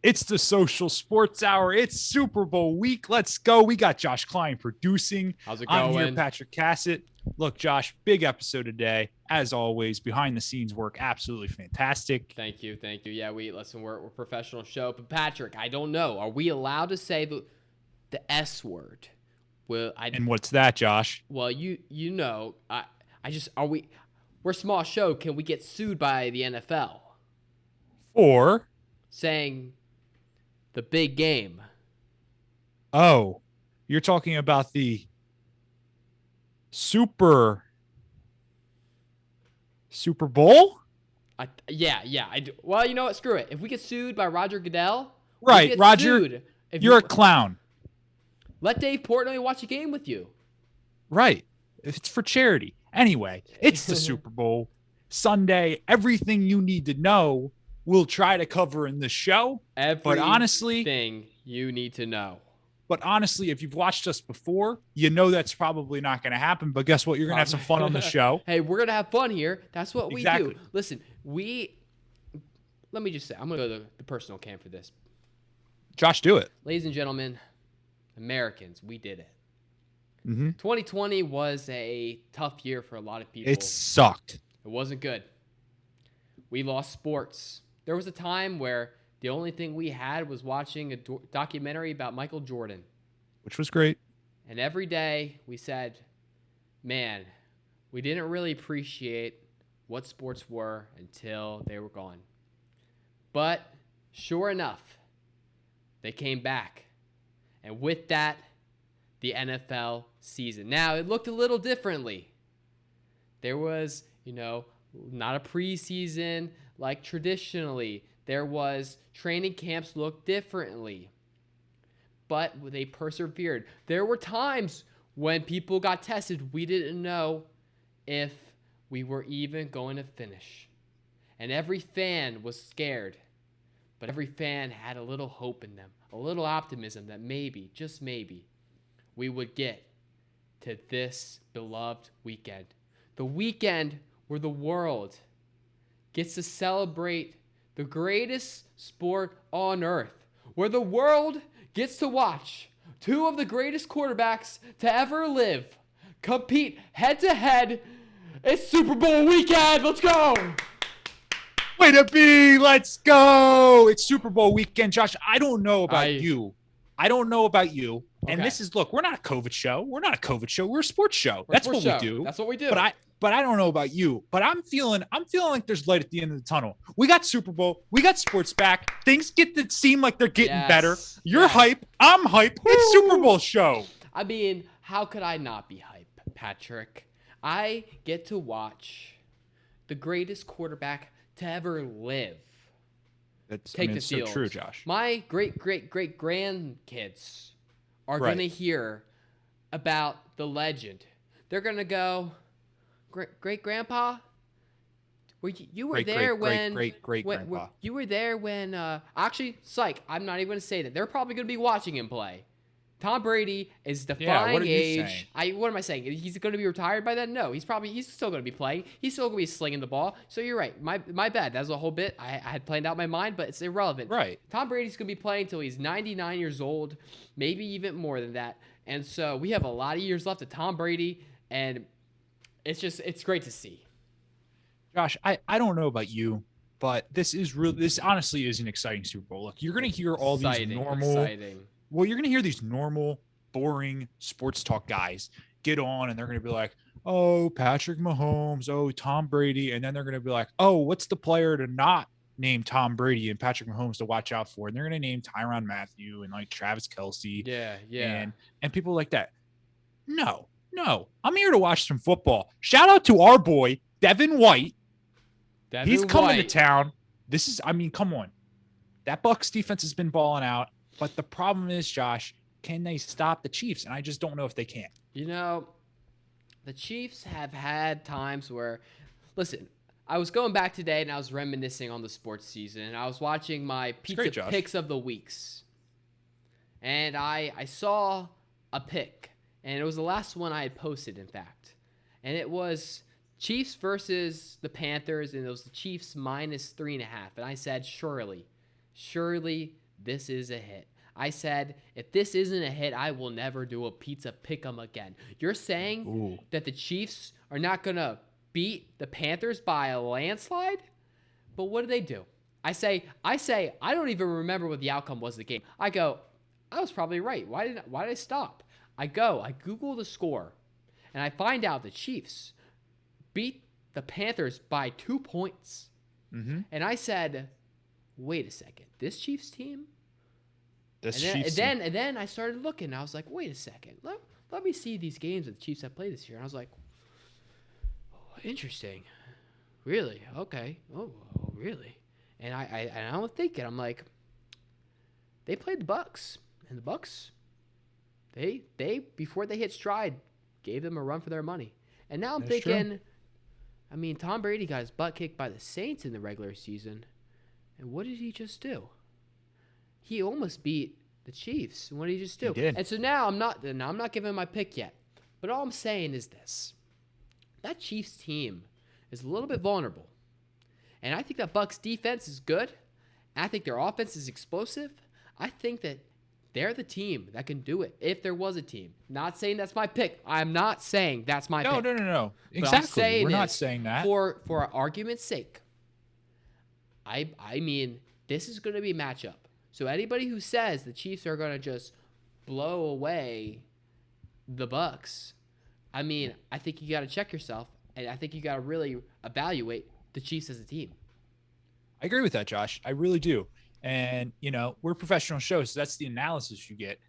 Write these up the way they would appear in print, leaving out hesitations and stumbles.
It's the Social Sports Hour. It's Super Bowl week. Let's go. We got Josh Klein producing. How's it I'm here, going? Patrick Cassett. Look, Josh, big episode today. As always, behind the scenes work, absolutely fantastic. Thank you. Yeah, we're a professional show. But Patrick, I don't know. Are we allowed to say the S word? And what's that, Josh? Well, you know, I just are we? We're a small show. Can we get sued by the NFL Or, saying the big game? oh, you're talking about the Super Bowl? Yeah. I do. Well, you know what? Screw it. If we get sued by Roger Goodell, Right, Roger, you're a clown. Let Dave Portnoy watch a game with you. Right. It's for charity. Anyway, it's the Super Bowl Sunday. Everything you need to know, we'll try to cover in the show. But honestly, thing you need to know. But honestly, if you've watched us before, you know that's probably not going to happen. But guess what? You're going to have some fun on the show. Hey, we're going to have fun here. That's what we Exactly. do. Listen, let me just say, I'm going to go to the personal cam for this. Josh, do it. Ladies and gentlemen, Americans, we did it. Mm-hmm. 2020 was a tough year for a lot of people. It sucked. It wasn't good. We lost sports. There was a time where the only thing we had was watching a documentary about Michael Jordan. Which was great. And every day we said, man, we didn't really appreciate what sports were until they were gone. But sure enough, they came back. And with that, the NFL season. Now, it looked a little differently. There was, not a preseason like traditionally. There was training camps looked differently. But they persevered. There were times when people got tested. We didn't know if we were even going to finish. And every fan was scared. But every fan had a little hope in them, a little optimism that maybe, just maybe, we would get to this beloved weekend. The weekend where the world gets to celebrate the greatest sport on earth, where the world gets to watch two of the greatest quarterbacks to ever live compete head to head. It's Super Bowl weekend. Let's go. Way to be. Let's go. It's Super Bowl weekend. Josh, I don't know about you. And Okay. this is, look, we're not a COVID show. We're a sports show. That's what we do. That's what we do. But I don't know about you. But I'm feeling like there's light at the end of the tunnel. We got Super Bowl. We got sports back. Things get to seem like they're getting better. You're hype. I'm hype. Woo! It's Super Bowl show. I mean, how could I not be hype, Patrick? I get to watch the greatest quarterback to ever live. It's so true, Josh. My great grandkids are going to hear about the legend. They're going to go, great grandpa, you were there when grandpa. You were there when actually, psych, I'm not even going to say that. They're probably going to be watching him play. Tom Brady is defying age. What am I saying? He's going to be retired by then? No, he's still going to be playing. He's still going to be slinging the ball. So you're right. My bad. That was a whole bit. I had planned out my mind, but it's irrelevant. Right. Tom Brady's going to be playing until he's 99 years old, maybe even more than that. And so we have a lot of years left of Tom Brady, and it's great to see. Josh, I don't know about you, but this honestly is an exciting Super Bowl. Look, you're going to hear all these normal. Well, you're going to hear these normal, boring sports talk guys get on, and they're going to be like, oh, Patrick Mahomes, oh, Tom Brady. And then they're going to be like, oh, what's the player to not name Tom Brady and Patrick Mahomes to watch out for? And they're going to name Tyrann Mathieu and like Travis Kelce. Yeah. And people like that. No. I'm here to watch some football. Shout out to our boy, Devin White. He's coming to town. Come on. That Bucs defense has been balling out. But the problem is, Josh, can they stop the Chiefs? And I just don't know if they can. The Chiefs have had times where, listen, I was going back today and I was reminiscing on the sports season. And I was watching my pizza picks of the weeks. And I saw a pick. And it was the last one I had posted, in fact. And it was Chiefs versus the Panthers. And it was the Chiefs -3.5. And I said, surely this is a hit. I said, if this isn't a hit, I will never do a pizza pick'em again. You're saying that the Chiefs are not going to beat the Panthers by a landslide? But what do? I say, I don't even remember what the outcome was of the game. I go, I was probably right. Why did I stop? I Google the score, and I find out the Chiefs beat the Panthers by 2 points. Mm-hmm. And I said, wait a second, this Chiefs team? And then I started looking. I was like, wait a second. Let me see these games that the Chiefs have played this year. And I was like, oh, interesting. Really? Okay. Oh, really? And I'm thinking, I'm like, they played the Bucs. And the Bucs, they before they hit stride, gave them a run for their money. And now I'm thinking, true. I mean, Tom Brady got his butt kicked by the Saints in the regular season. And what did he just do? He almost beat the Chiefs. And what did he just do? He did. And so now I'm not giving my pick yet. But all I'm saying is this. That Chiefs team is a little bit vulnerable. And I think that Bucs defense is good. I think their offense is explosive. I think that they're the team that can do it if there was a team. Not saying that's my pick. I'm not saying that's my pick. No. Exactly. We're not saying that. For argument's sake, I mean, this is going to be a matchup. So anybody who says the Chiefs are going to just blow away the Bucs, I mean, I think you got to check yourself, and I think you got to really evaluate the Chiefs as a team. I agree with that, Josh. I really do. And we're professional shows, so that's the analysis you get.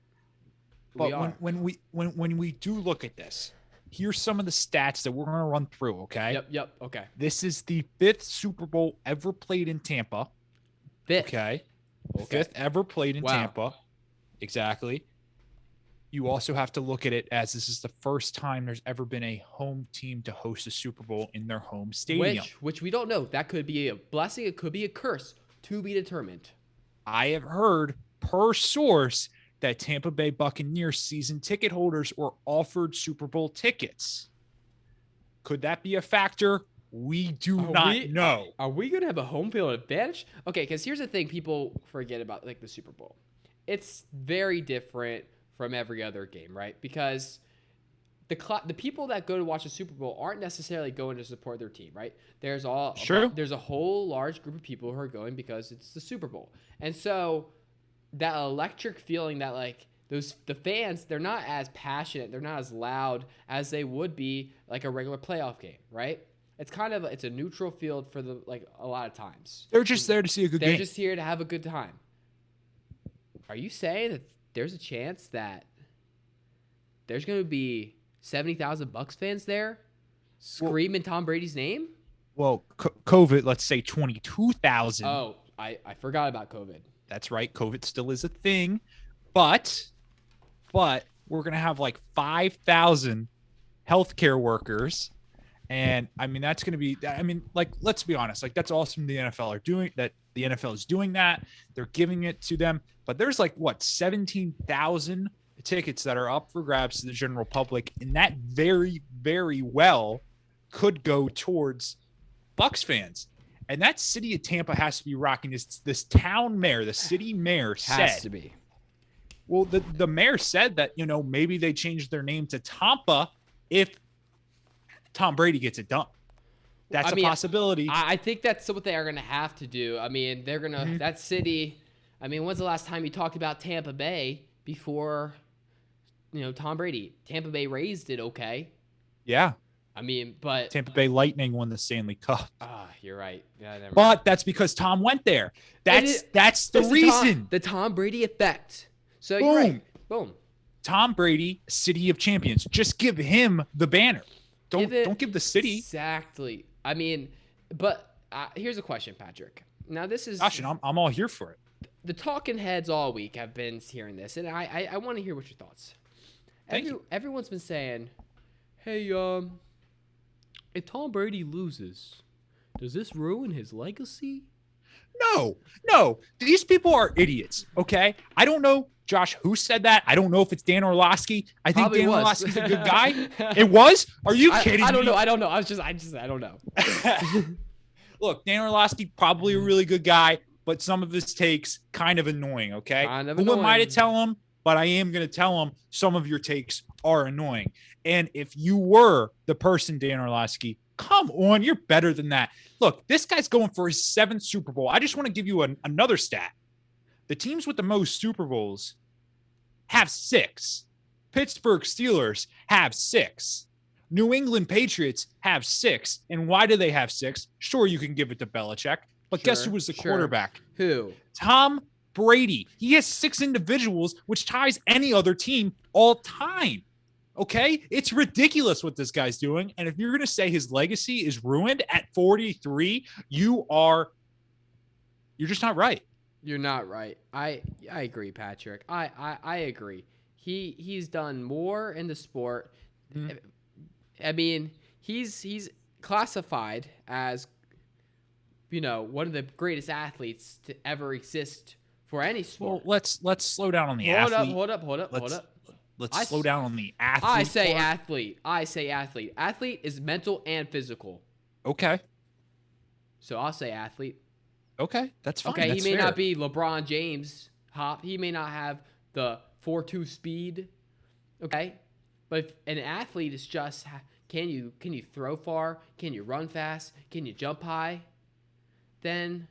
But when we do look at this, here's some of the stats that we're going to run through. Okay. Yep. Okay. This is the 5th Super Bowl ever played in Tampa. 5th. Okay. 5th ever played in Tampa. Exactly. You also have to look at it as this is the first time there's ever been a home team to host a Super Bowl in their home stadium. Which we don't know. That could be a blessing. It could be a curse, to be determined. I have heard per source that Tampa Bay Buccaneers season ticket holders were offered Super Bowl tickets. Could that be a factor? We do not know. Are we going to have a home field advantage? Okay, because here's the thing people forget about the Super Bowl. It's very different from every other game, right? Because the people that go to watch the Super Bowl aren't necessarily going to support their team, right? There's a whole large group of people who are going because it's the Super Bowl. And so that electric feeling that the fans, they're not as passionate, they're not as loud as they would be like a regular playoff game, right? It's a neutral field for a lot of times. They're just there to see a good game. They're just here to have a good time. Are you saying that there's a chance that there's going to be 70,000 Bucs fans there screaming Tom Brady's name? Well, COVID, let's say 22,000. Oh, I forgot about COVID. That's right. COVID still is a thing. But we're going to have 5,000 healthcare workers. And I mean, that's going to be, let's be honest. That's awesome. The NFL is doing that. They're giving it to them. But there's 17,000 tickets that are up for grabs to the general public. And that very, very well could go towards Bucs fans. And that city of Tampa has to be rocking this town mayor, the city mayor said. Has to be. Well, the mayor said that, maybe they changed their name to Tampa if Tom Brady gets it done. That's a possibility. I think that's what they are going to have to do. I mean, they're going to, that city, I mean, when's the last time you talked about Tampa Bay before, Tom Brady? Tampa Bay raised it, okay. Yeah. I mean, but Tampa Bay Lightning won the Stanley Cup. You're right. Yeah, but that's because Tom went there. That's the reason. The Tom Brady effect. So you're right. Boom. Tom Brady, City of Champions. Just give him the banner. Don't give the city. Exactly. I mean, but here's a question, Patrick. Now this is. Gosh, and I'm all here for it. The talking heads all week have been hearing this, and I want to hear what your thoughts. Everyone's been saying, "Hey, if Tom Brady loses, does this ruin his legacy?" No. These people are idiots, okay? I don't know, Josh, who said that. I don't know if it's Dan Orlovsky. I think Probably Dan Orlovsky's a good guy. It was? Are you kidding me? I don't know. I don't know. I don't know. Look, Dan Orlovsky, probably a really good guy. but some of his takes kind of annoying, okay? Kind of Who am I to annoying. tell him? But I am going to tell him some of your takes are annoying. And if you were the person, Dan Orlovsky, come on, you're better than that. Look, this guy's going for his 7th Super Bowl. I just want to give you another stat. The teams with the most Super Bowls have 6. Pittsburgh Steelers have 6. New England Patriots have 6. And why do they have 6? Sure, you can give it to Belichick. But guess who was the quarterback? Who? Tom Brady. He has 6 individuals, which ties any other team all time. Okay? It's ridiculous what this guy's doing. And if you're going to say his legacy is ruined at 43, you're just not right. You're not right. I agree, Patrick. I agree. He's done more in the sport. Mm-hmm. I mean, he's classified as, one of the greatest athletes to ever exist for any sport. Well, let's slow down on the athlete. Hold up. Let's slow down on the athlete. I say athlete. Athlete is mental and physical. Okay. So I'll say athlete. Okay, that's fine. Okay, that's he may fair. not be LeBron James hop. He may not have the 4.2 speed. Okay, but if an athlete is just can you throw far? Can you run fast? Can you jump high? Then,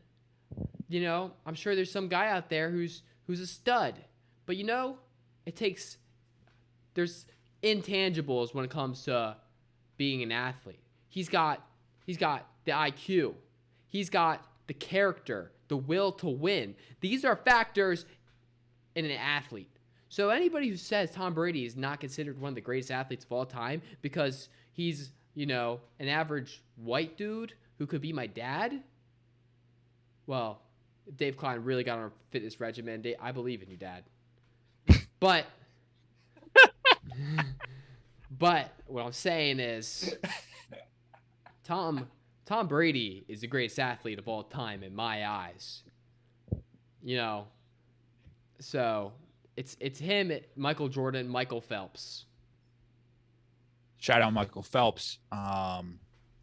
I'm sure there's some guy out there who's a stud. But there's intangibles when it comes to being an athlete. He's got the IQ. He's got the character, the will to win. These are factors in an athlete. So anybody who says Tom Brady is not considered one of the greatest athletes of all time because he's, an average white dude who could be my dad, well, if Dave Klein really got on a fitness regimen, I believe in you, Dad. But what I'm saying is Tom Brady is the greatest athlete of all time in my eyes. So it's him, Michael Jordan, Michael Phelps. Shout out Michael Phelps.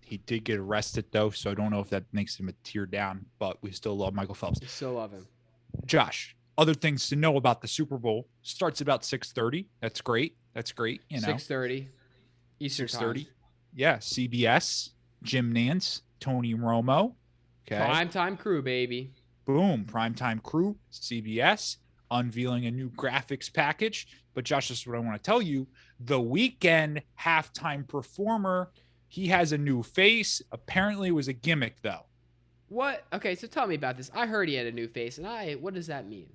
He did get arrested though, so I don't know if that makes him a tear down, but we still love Michael Phelps. We still love him. Josh, other things to know about the Super Bowl. Starts about 6:30. That's great. 6:30 Eastern 6:30. Time. Yeah, CBS, Jim Nantz, Tony Romo. Okay. Primetime crew, baby. Boom. Primetime crew, CBS, unveiling a new graphics package. But Josh, this is what I want to tell you. The Weeknd halftime performer, he has a new face. Apparently it was a gimmick, though. What? Okay, so tell me about this. I heard he had a new face, and what does that mean?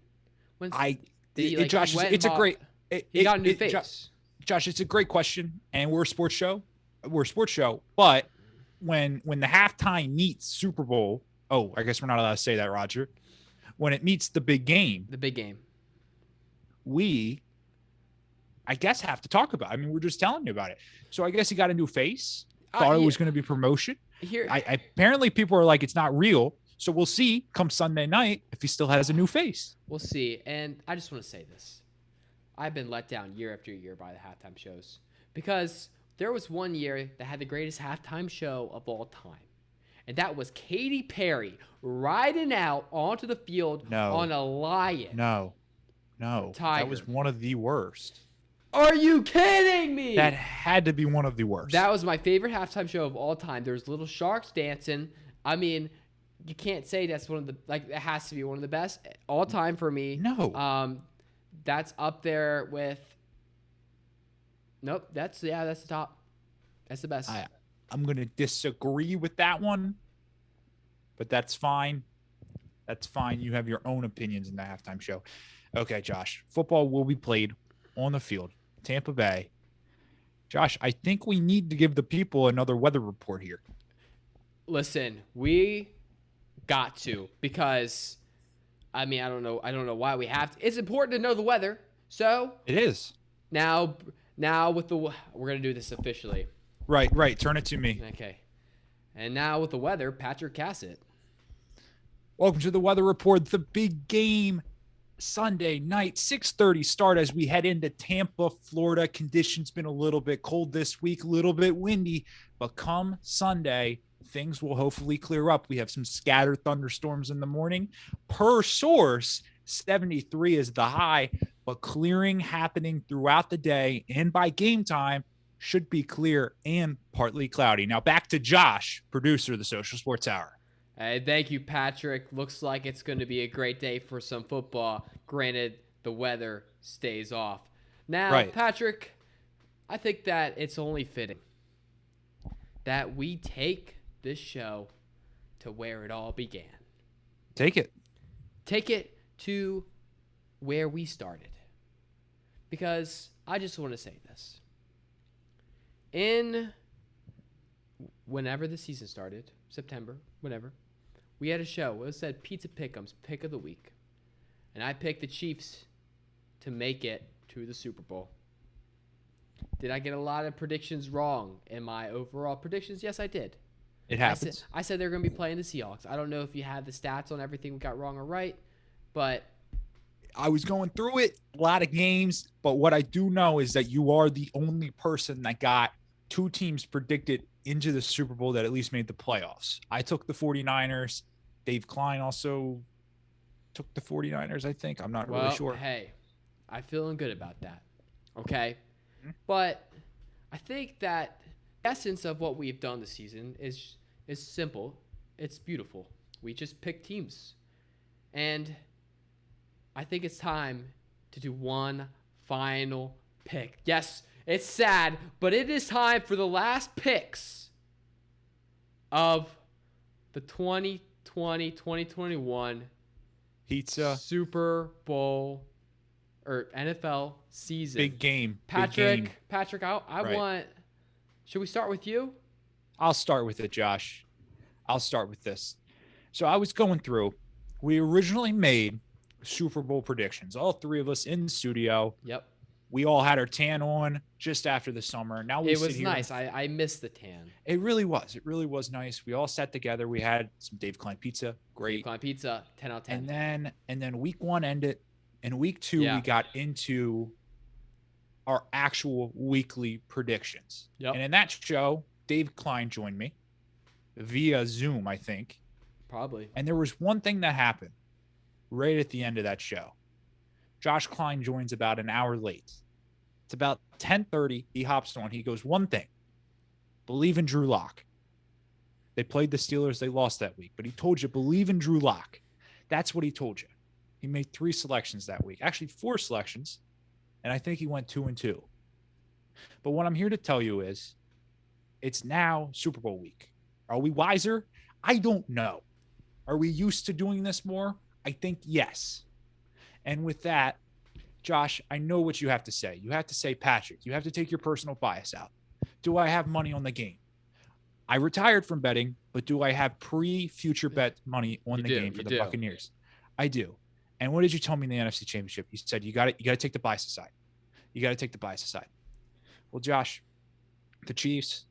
Josh, it's a great... He got a new face. Josh, it's a great question, and we're a sports show. But when the halftime meets Super Bowl, I guess we're not allowed to say that, Roger. When it meets the big game, we, I guess, have to talk about it. I mean, we're just telling you about it. So I guess he got a new face. Thought it was going to be promotion. Apparently people are like, it's not real. So we'll see come Sunday night if he still has a new face. We'll see. And I just want to say this. I've been let down year after year by the halftime shows because there was one year that had the greatest halftime show of all time. And that was Katy Perry riding out onto the field on a lion. No. Tiger. That was one of the worst. Are you kidding me? That had to be one of the worst. That was my favorite halftime show of all time. There's little sharks dancing. I mean, you can't say that's one of the, it has to be one of the best all time for me. No. That's up there with, nope, that's the top. That's the best. I'm going to disagree with that one, but that's fine. That's fine. You have your own opinions in the halftime show. Okay, Josh, football will be played on the field. Tampa Bay. Josh, I think we need to give the people another weather report here. Listen, we got to, because I don't know why we have to. It's important to know the weather. So it is. Now with we're going to do this officially. Right. Turn it to me. Okay. And now with the weather, Patrick Cassett. Welcome to the weather report. The big game Sunday night, 6:30 start as we head into Tampa, Florida. Conditions been a little bit cold this week, a little bit windy, but come Sunday, things will hopefully clear up. We have some scattered thunderstorms in the morning. Per source, 73 is the high, but clearing happening throughout the day, and by game time should be clear and partly cloudy. Now back to Josh, producer of the Social Sports Hour. Hey, thank you, Patrick. Looks like it's going to be a great day for some football. Granted, the weather stays off. Now, right. Patrick, I think that it's only fitting that we take this show to where it all began. Take it. Take it to where we started. Because I just want to say this. Whenever the season started, September, whenever, we had a show. It said Pizza Pick'em's Pick of the Week. And I picked the Chiefs to make it to the Super Bowl. Did I get a lot of predictions wrong in my overall predictions? Yes, I did. It happens. I said they're going to be playing the Seahawks. I don't know if you have the stats on everything we got wrong or right, but I was going through it, a lot of games, but what I do know is that you are the only person that got two teams predicted into the Super Bowl that at least made the playoffs. I took the 49ers. Dave Klein also took the 49ers, I think. I'm not really sure. Hey, I'm feeling good about that. Okay? Mm-hmm. But I think that the essence of what we've done this season is simple. It's beautiful. We just pick teams. And I think it's time to do one final pick. Yes, it's sad, but it is time for the last picks of the 2020-2021 Pizza Super Bowl or NFL season. Big game. Patrick, I want. Should we start with you? I'll start with it, Josh. I'll start with this. So I was going through. We originally made Super Bowl predictions. All three of us in the studio. Yep. We all had our tan on just after the summer. Now it was nice. I missed the tan. It really was. It really was nice. We all sat together. We had some Dave Klein pizza. Great. Dave Klein pizza. 10 out of 10. And then week one ended. And week two, we got into our actual weekly predictions. Yep. And in that show, Dave Klein joined me via Zoom, I think. Probably. And there was one thing that happened right at the end of that show. Josh Klein joins about an hour late. It's about 10:30. He hops on. He goes, one thing. Believe in Drew Lock. They played the Steelers. They lost that week. But he told you, believe in Drew Lock. That's what he told you. He made 3 selections that week. Actually, 4 selections. And I think he went 2-2. But what I'm here to tell you is it's now Super Bowl week. Are we wiser? I don't know. Are we used to doing this more? I think yes. And with that, Josh, I know what you have to say. You have to say, Patrick, you have to take your personal bias out. Do I have money on the game? I retired from betting, but do I have pre-future bet money on the game for the Buccaneers? I do. And what did you tell me in the NFC Championship? You said you got to take the bias aside. You got to take the bias aside. Well, Josh, the Chiefs,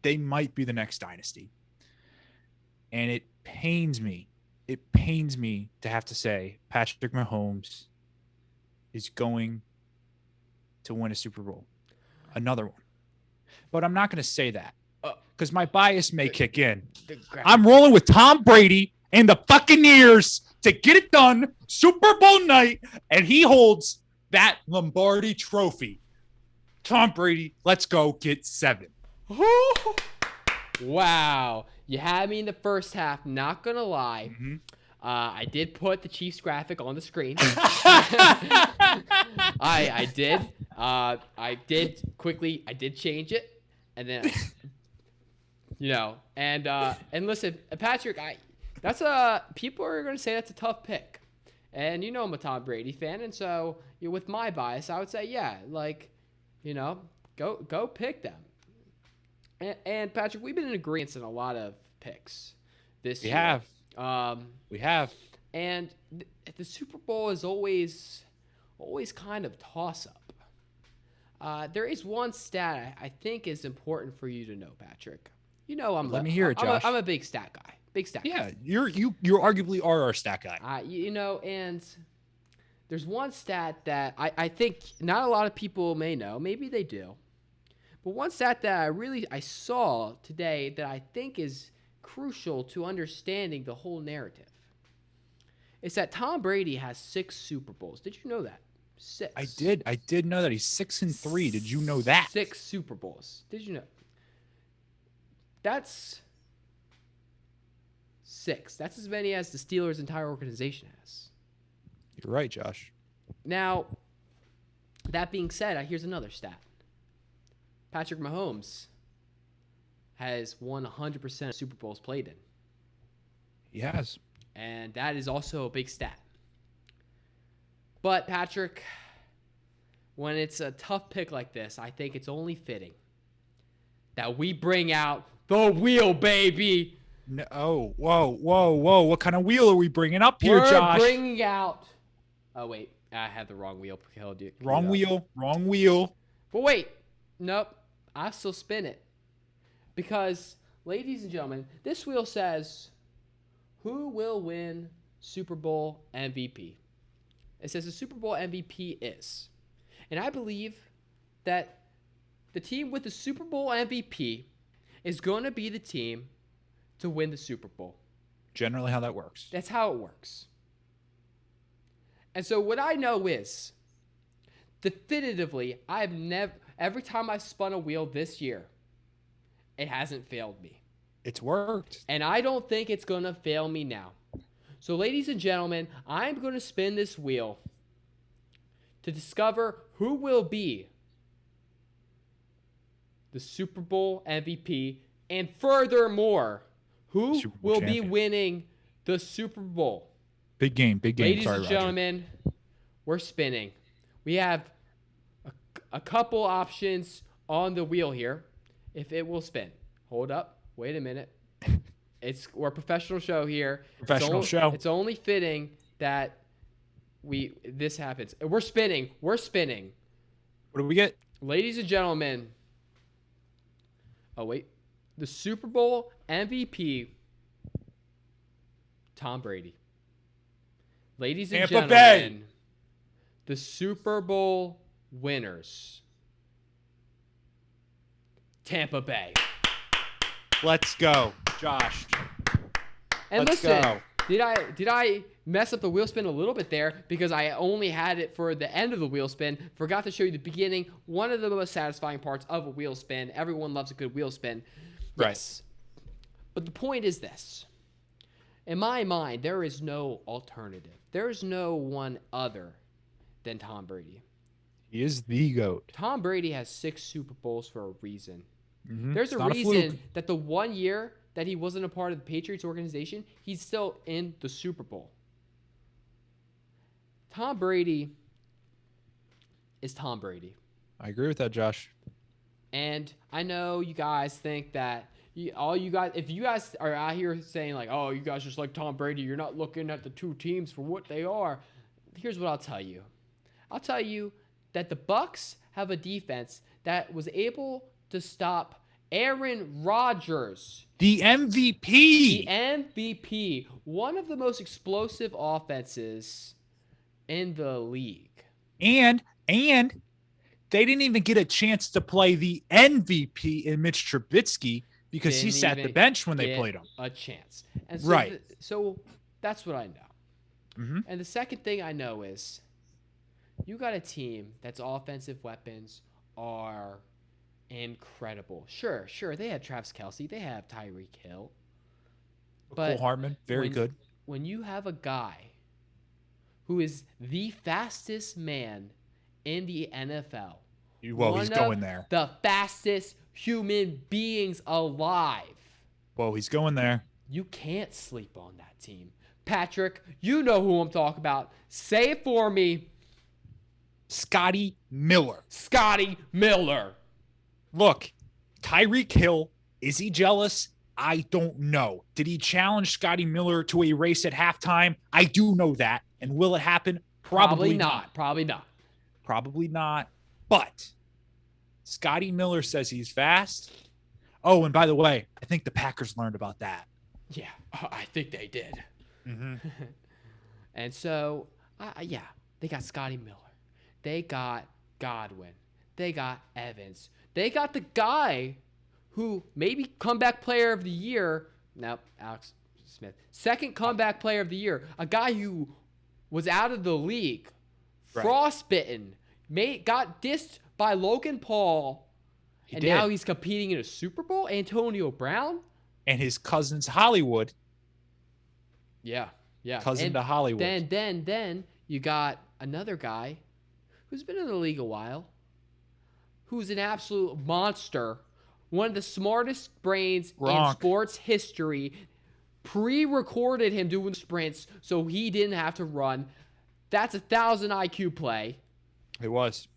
they might be the next dynasty. And it pains me to have to say Patrick Mahomes is going to win a Super Bowl. Another one. But I'm not going to say that because my bias may kick in. I'm rolling with Tom Brady and the Buccaneers to get it done Super Bowl night, and he holds that Lombardi trophy. Tom Brady, let's go get 7. Wow. You had me in the first half, not going to lie. Mm-hmm. I did put the Chiefs graphic on the screen. I did. I did change it. And then, and listen, Patrick, people are going to say that's a tough pick. And I'm a Tom Brady fan. And so with my bias, I would say, go pick them. And Patrick, we've been in agreement in a lot of picks this year. We have. And the Super Bowl is always kind of toss-up. There is one stat I think is important for you to know, Patrick. Let me hear it, Josh. I'm a big stat guy. Yeah, you arguably are our stat guy. And there's one stat that I think not a lot of people may know. Maybe they do. But one stat that I saw today that I think is crucial to understanding the whole narrative is that Tom Brady has 6 Super Bowls. Did you know that? 6. I did know that. He's 6-3. Did you know that? 6 Super Bowls. Did you know? That's 6. That's as many as the Steelers' entire organization has. You're right, Josh. Now, that being said, here's another stat. Patrick Mahomes has won 100% of Super Bowls played in. He has. And that is also a big stat. But, Patrick, when it's a tough pick like this, I think it's only fitting that we bring out the wheel, baby. No, whoa. What kind of wheel are we bringing up here, Josh? We're bringing out... Oh, wait. I had the wrong wheel. Wrong wheel. But wait. Nope. I still spin it. Because, ladies and gentlemen, this wheel says, who will win Super Bowl MVP? It says the Super Bowl MVP is. And I believe that the team with the Super Bowl MVP is going to be the team to win the Super Bowl. Generally how that works. That's how it works. And so what I know is, definitively, every time I've spun a wheel this year, it hasn't failed me. It's worked. And I don't think it's going to fail me now. So, ladies and gentlemen, I'm going to spin this wheel to discover who will be the Super Bowl MVP, and furthermore, who will be winning the Super Bowl. Big game. Ladies and gentlemen, we're spinning. We have a couple options on the wheel here, if it will spin. Hold up. Wait a minute. We're a professional show here. Show. It's only fitting that this happens. We're spinning. What do we get? Ladies and gentlemen. Oh, wait. The Super Bowl MVP, Tom Brady. Ladies and gentlemen, the Super Bowl winners, Tampa Bay. Let's go, Josh. And listen, did I mess up the wheel spin a little bit there because I only had it for the end of the wheel spin, forgot to show you the beginning, one of the most satisfying parts of a wheel spin. Everyone loves a good wheel spin. Right. Yes. But the point is this. In my mind, there is no alternative. There is no one other than Tom Brady. He is the GOAT. Tom Brady has 6 Super Bowls for a reason. Mm-hmm. There's a reason that the 1 year that he wasn't a part of the Patriots organization, he's still in the Super Bowl. Tom Brady is Tom Brady. I agree with that, Josh. And I know you guys think that if you guys are out here saying like, oh, you guys just like Tom Brady, you're not looking at the two teams for what they are. Here's what I'll tell you. I'll tell you that the Bucs have a defense that was able to stop Aaron Rodgers. The MVP. The MVP. One of the most explosive offenses in the league. And they didn't even get a chance to play the MVP in Mitch Trubisky because he sat the bench when they played him. A chance. And so right. So that's what I know. Mm-hmm. And the second thing I know is you got a team that's offensive weapons are incredible. Sure. They have Travis Kelce. They have Tyreek Hill. Cole Hartman, very good. When you have a guy who is the fastest man in the NFL. Well, he's going there. The fastest human beings alive. Well, he's going there. You can't sleep on that team. Patrick, you know who I'm talking about. Say it for me. Scotty Miller. Look, Tyreek Hill, is he jealous? I don't know. Did he challenge Scotty Miller to a race at halftime? I do know that. And will it happen? Probably not. Probably not. But Scotty Miller says he's fast. Oh, and by the way, I think the Packers learned about that. Yeah, I think they did. Mm-hmm. And so, they got Scotty Miller. They got Godwin. They got Evans. They got the guy who maybe comeback player of the year Nope. Alex Smith. Second comeback player of the year. A guy who was out of the league. Right. Frostbitten. Got dissed by Logan Paul. Now he's competing in a Super Bowl. Antonio Brown. And his cousin's Hollywood. Yeah. Cousin to Hollywood. Then you got another guy who's been in the league a while. Who's an absolute monster. One of the smartest brains in sports history. Pre-recorded him doing sprints so he didn't have to run. That's 1,000 IQ play. It was.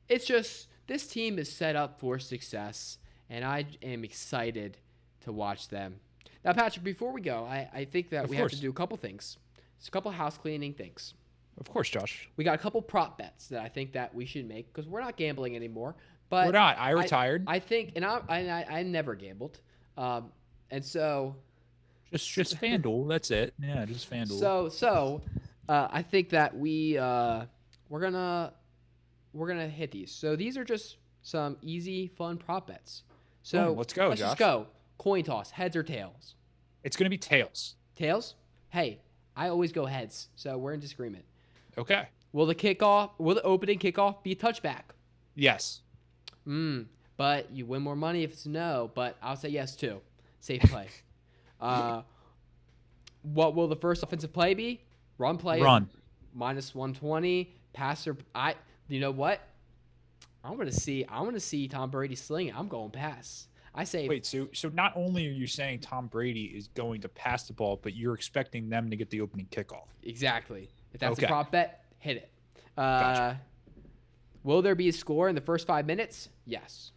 It's just, this team is set up for success, and I am excited to watch them. Now, Patrick, before we go, I think that we have to do a couple things. It's a couple house cleaning things. Of course, Josh. We got a couple prop bets that I think that we should make because we're not gambling anymore. But we're not. I retired. I think, and I never gambled, and so just FanDuel. That's it. Yeah, just FanDuel. So, I think that we're gonna hit these. So these are just some easy, fun prop bets. So let's go, Josh. Just go. Coin toss, heads or tails? It's gonna be tails. Tails? Hey, I always go heads, so we're in disagreement. Okay. Will the opening kickoff be a touchback? Yes. But you win more money if it's no, but I'll say yes too. Safe play. What will the first offensive play be? Run play. Run. Minus 120. Passer. You know what? I want to see Tom Brady sling it. I'm going pass. I say. Wait, so not only are you saying Tom Brady is going to pass the ball, but you're expecting them to get the opening kickoff. Exactly. If that's a prop bet, hit it. Gotcha. Will there be a score in the first 5 minutes? Yes.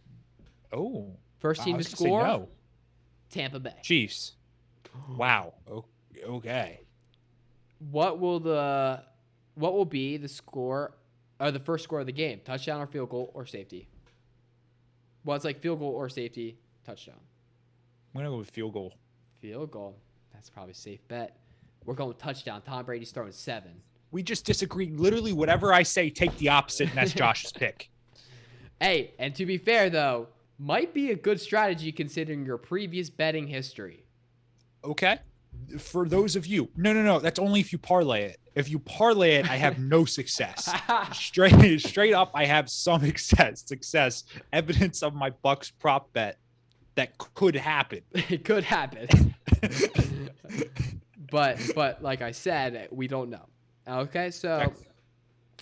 Oh. First team to score? No. Tampa Bay. Chiefs. Wow. Okay. What will be the score or the first score of the game? Touchdown or field goal or safety? Well, it's like field goal or safety, touchdown. I'm gonna go with field goal. Field goal. That's probably a safe bet. We're going with touchdown. Tom Brady's throwing 7. We just disagree. Literally, whatever I say, take the opposite, and that's Josh's pick. Hey, and to be fair, though, might be a good strategy considering your previous betting history. Okay. For those of you, no. That's only if you parlay it. If you parlay it, I have no success. Straight up, I have some success. Evidence of my Bucks prop bet that could happen. It could happen. But like I said, we don't know. Okay, so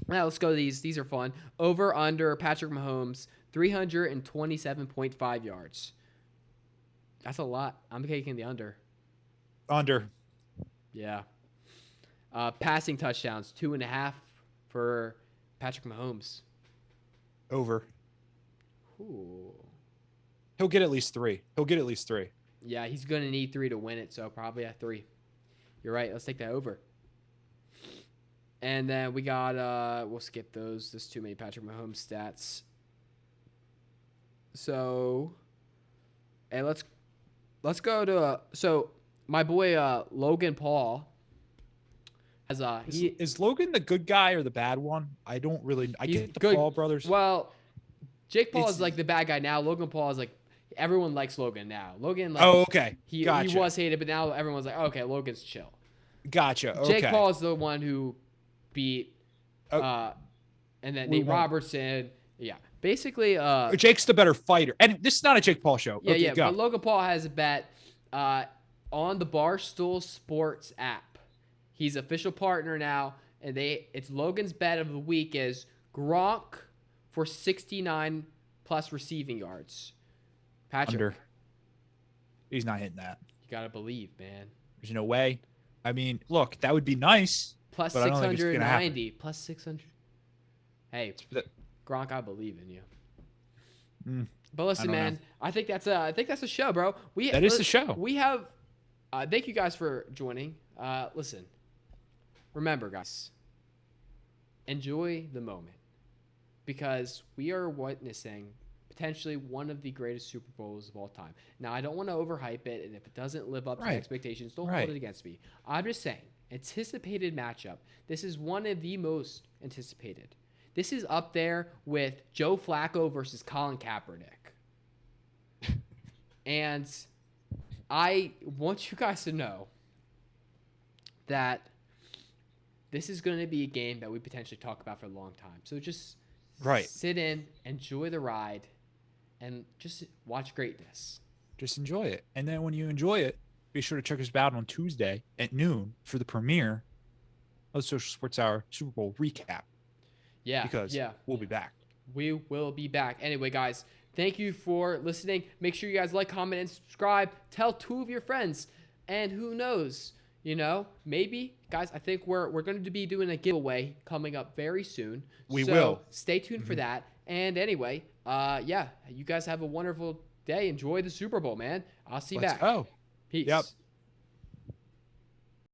now let's go to these. These are fun. Over, under, Patrick Mahomes, 327.5 yards. That's a lot. I'm taking the under. Under. Yeah. Passing touchdowns, 2.5 for Patrick Mahomes. Over. Ooh. He'll get at least 3. Yeah, he's going to need 3 to win it, so probably at 3. You're right. Let's take that over. And then we got, we'll skip those. There's too many Patrick Mahomes stats. So, and let's go to, so my boy Logan Paul has is Logan the good guy or the bad one? I get the good, Paul brothers. Well, Jake Paul is like the bad guy now. Logan Paul is like, everyone likes Logan now. Logan, like, okay. He was hated, but now everyone's like, okay, Logan's chill. Gotcha. Okay. Jake Paul is the one who beat, and then Nate Robertson. Yeah, basically. Jake's the better fighter, and this is not a Jake Paul show. Yeah, okay, but Logan Paul has a bet on the Barstool Sports app. He's official partner now, and it's Logan's bet of the week is Gronk for 69 plus receiving yards. Patrick, under. He's not hitting that. You gotta believe, man. There's no way. I mean, look, that would be nice. Plus 690. Plus 600. Hey, Gronk, I believe in you. But listen, man, I think that's a show, bro. That is the show. We have. Thank you guys for joining. Listen, remember, guys, enjoy the moment because we are witnessing potentially one of the greatest Super Bowls of all time. Now, I don't want to overhype it, and if it doesn't live up to expectations, don't hold it against me. I'm just saying, anticipated matchup. This is one of the most anticipated. This is up there with Joe Flacco versus Colin Kaepernick. And I want you guys to know that this is going to be a game that we potentially talk about for a long time. So just sit in, enjoy the ride, and just watch greatness. Just enjoy it. And then when you enjoy it, be sure to check us out on Tuesday at noon for the premiere of the Social Sports Hour Super Bowl recap. Yeah. Because we'll be back. We will be back. Anyway, guys, thank you for listening. Make sure you guys like, comment, and subscribe. Tell 2 of your friends. And who knows, maybe, guys, I think we're going to be doing a giveaway coming up very soon. We will. Stay tuned for that. And anyway, you guys have a wonderful day. Enjoy the Super Bowl, man. I'll see you back. Let's go. Peace. Yep.